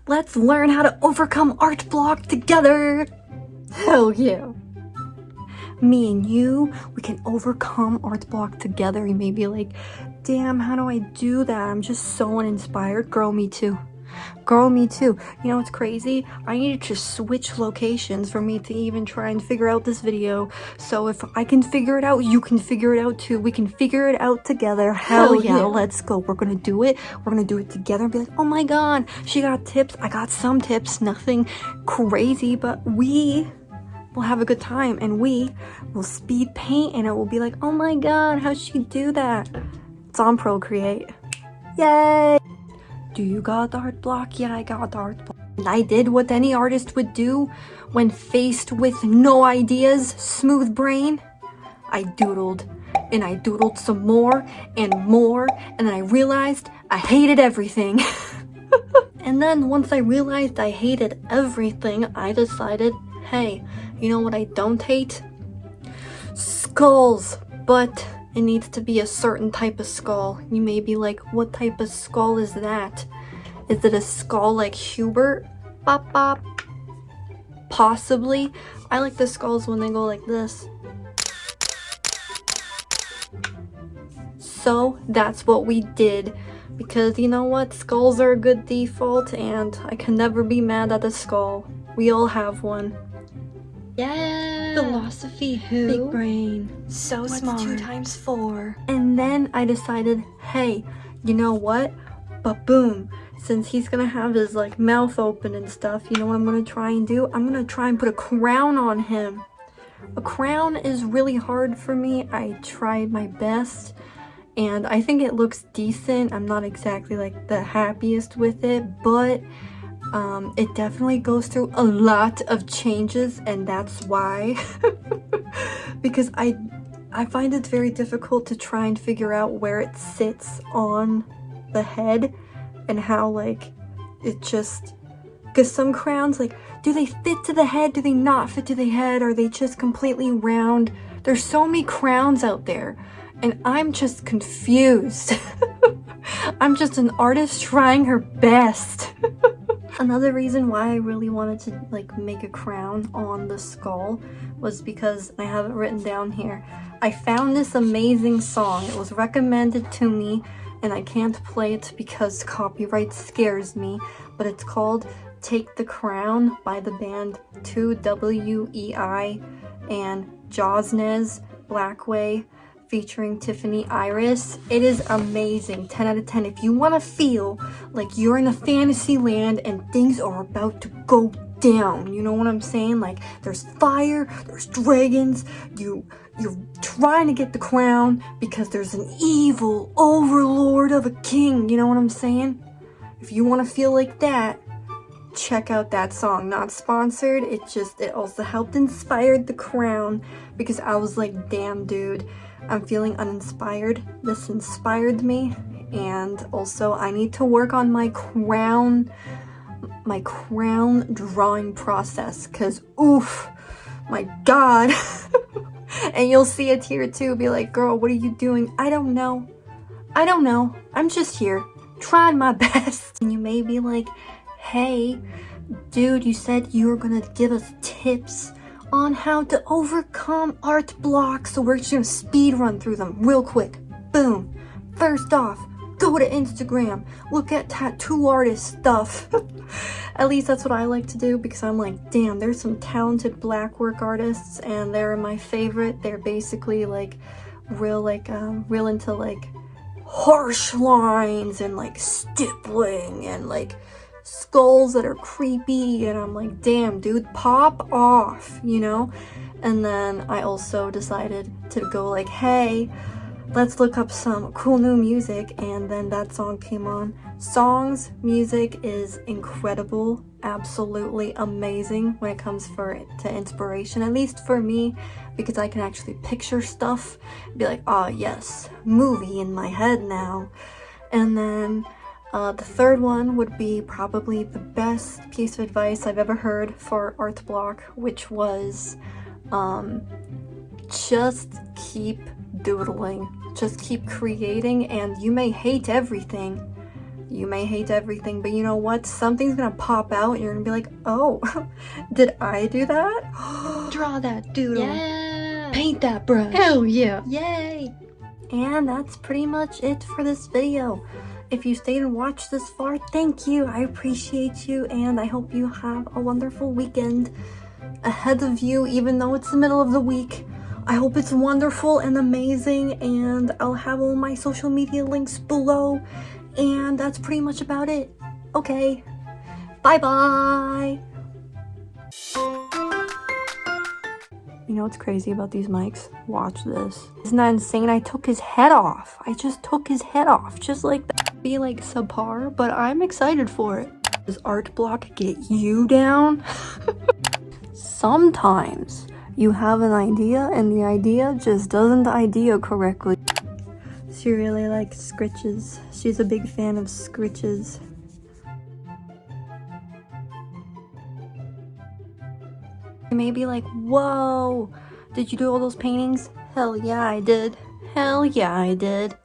Let's learn how to overcome art block together. Hell yeah. Me and you, we can overcome art block together. You may be like, damn, how do I do that? I'm just so uninspired. Girl, me too. Girl, me too. You know what's crazy? I needed to switch locations for me to even try and figure out this video. So if I can figure it out, you can figure it out too. We can figure it out together. Hell yeah, let's go. We're gonna do it. We're gonna do it together and be like, oh my god, she got tips. I got some tips. Nothing crazy, but we will have a good time and we will speed paint and it will be like, oh my god, how'd she do that? It's on Procreate. Yay! Do you got art block? Yeah, I got art block. And I did what any artist would do when faced with no ideas, smooth brain. I doodled, and I doodled some more, and then I realized I hated everything. And then once I realized I hated everything, I decided, hey, you know what I don't hate? Skulls, but it needs to be a certain type of skull. You may be like, what type of skull is that? Is it a skull like Hubert? Bop bop. Possibly. I like the skulls when they go like this. So that's what we did. Because you know what? Skulls are a good default and I can never be mad at a skull. We all have one. Yeah. Philosophy who? Big brain. So what's smart. 2 times 4? And then I decided, hey, you know what? But boom, since he's gonna have his like mouth open and stuff, you know what I'm gonna try and do? I'm gonna try and put a crown on him. A crown is really hard for me. I tried my best and I think it looks decent. I'm not exactly like the happiest with it, but it definitely goes through a lot of changes, and that's why. Because I find it very difficult to try and figure out where it sits on the head and how like it just, because some crowns, like, do they fit to the head? Do they not fit to the head? Are they just completely round? There's so many crowns out there and I'm just confused. I'm just an artist trying her best. Another reason why I really wanted to like make a crown on the skull was because I have it written down here. I found this amazing song. It was recommended to me and I can't play it because copyright scares me, but it's called Take the Crown by the band 2WEI and Josnez Blackway featuring Tiffany Iris. It is amazing. 10 out of 10. If you want to feel like you're in a fantasy land and things are about to go down, you know what I'm saying? Like there's fire, there's dragons, you're trying to get the crown because there's an evil overlord of a king, you know what I'm saying? If you want to feel like that, check out that song. Not sponsored, it also helped inspire the crown because I was like, damn dude, I'm feeling uninspired. This inspired me, and also I need to work on my crown drawing process, because oof, my god. And you'll see it here too, be like, girl, what are you doing? I don't know, I'm just here trying my best. And you may be like, hey dude, you said you were gonna give us tips on how to overcome art blocks, so we're just gonna speed run through them real quick. Boom. First off, go to Instagram, look at tattoo artist stuff. At least that's what I like to do, because I'm like, damn, there's some talented black work artists and they're my favorite. They're basically like real into like harsh lines and like stippling and like skulls that are creepy, and I'm like, damn dude, pop off, you know? And then I also decided to go like, hey, let's look up some cool new music, and then that song came on. Songs, music is incredible, absolutely amazing when it comes to inspiration, at least for me, because I can actually picture stuff, be like, oh yes, movie in my head now. And then the third one would be probably the best piece of advice I've ever heard for art block, which was just keep doodling, just keep creating, and you may hate everything, You may hate everything, but you know what? Something's gonna pop out and you're gonna be like, oh, did I do that? Draw that doodle. Yeah. Paint that brush. Hell yeah. Yay. And that's pretty much it for this video. If you stayed and watched this far, thank you. I appreciate you, and I hope you have a wonderful weekend ahead of you, even though it's the middle of the week. I hope it's wonderful and amazing, and I'll have all my social media links below. And that's pretty much about it. Okay. Bye-bye. You know what's crazy about these mics? Watch this. Isn't that insane? I took his head off. I just took his head off. Just like that. Be like subpar, but I'm excited for it. Does art block get you down? Sometimes you have an idea and the idea just doesn't idea correctly. She really likes scritches. She's a big fan of scritches. You may be like, whoa, did you do all those paintings? Hell yeah, I did. Hell yeah, I did.